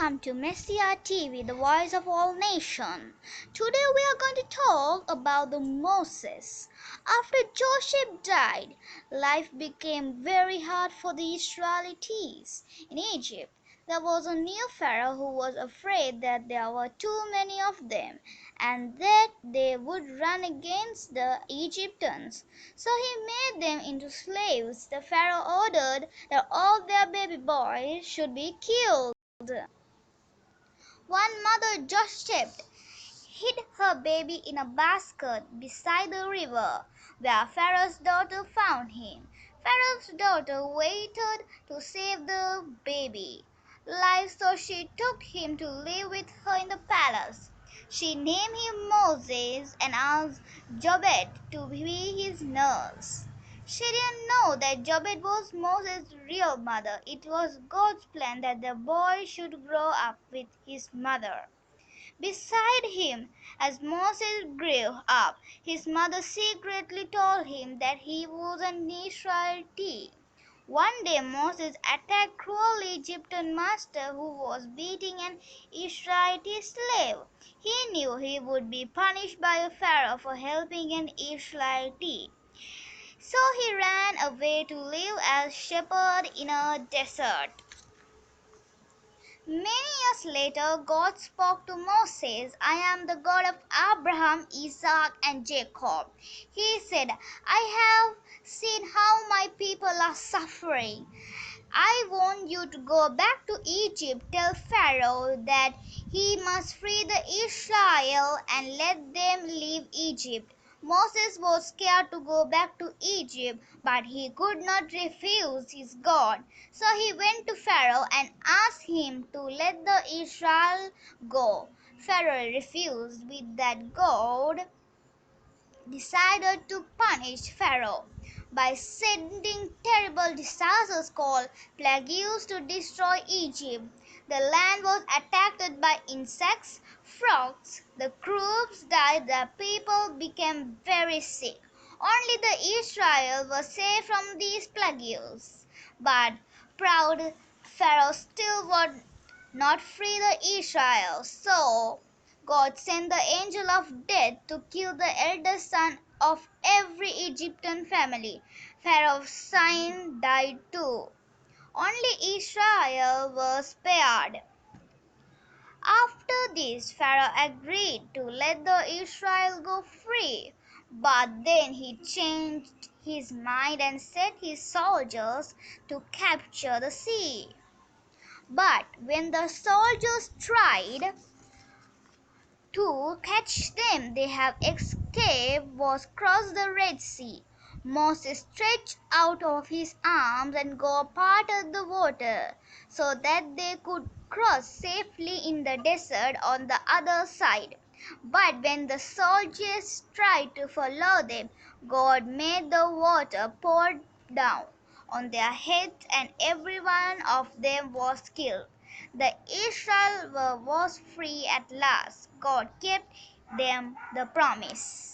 welcome to Messiah TV, the voice of all nations. Today we are going to talk about the Moses. After Joseph died, life became very hard for the Israelites. In Egypt, there was a new Pharaoh who was afraid that there were too many of them and that they would run against the Egyptians. So he made them into slaves. The Pharaoh ordered that all their baby boys should be killed. One mother just hid her baby in a basket beside the river, where Pharaoh's daughter found him. Pharaoh's daughter waited to save the baby life, so she took him to live with her in the palace. She named him Moses and asked Jobed to be his nurse. She didn't know that Jobed was Moses' real mother. It was God's plan that the boy should grow up with his mother beside him. As Moses grew up, his mother secretly told him that he was an Israelite. One day Moses attacked cruel Egyptian master who was beating an Israelite slave. He knew he would be punished by a Pharaoh for helping an Israelite. So he ran away to live as shepherd in a desert. Many years later, God spoke to Moses, "I am the God of Abraham, Isaac, and Jacob." He said, "I have seen how my people are suffering. I want you to go back to Egypt. Tell Pharaoh that he must free the Israel and let them leave Egypt." Moses was scared to go back to Egypt, but he could not refuse his God. So he went to Pharaoh and asked him to let the Israel go. Pharaoh refused. With that, God decided to punish Pharaoh by sending terrible disasters called plagues to destroy Egypt. The land was attacked by insects, frogs, the crops died, the people became very sick. Only the Israel was saved from these plagues. But proud Pharaoh still would not free the Israel. So God sent the angel of death to kill the eldest son of every Egyptian family. Pharaoh's son died too. Only Israel was spared. After this, Pharaoh agreed to let the Israel go free. But then he changed his mind and set his soldiers to capture the sea. But when the soldiers tried to catch them, they have escaped was crossed the Red Sea. Moses stretched out of his arms and God parted the water so that they could cross safely in the desert on the other side. But when the soldiers tried to follow them, God made the water pour down on their heads and every one of them was killed. The Israel was free at last. God kept them the promise.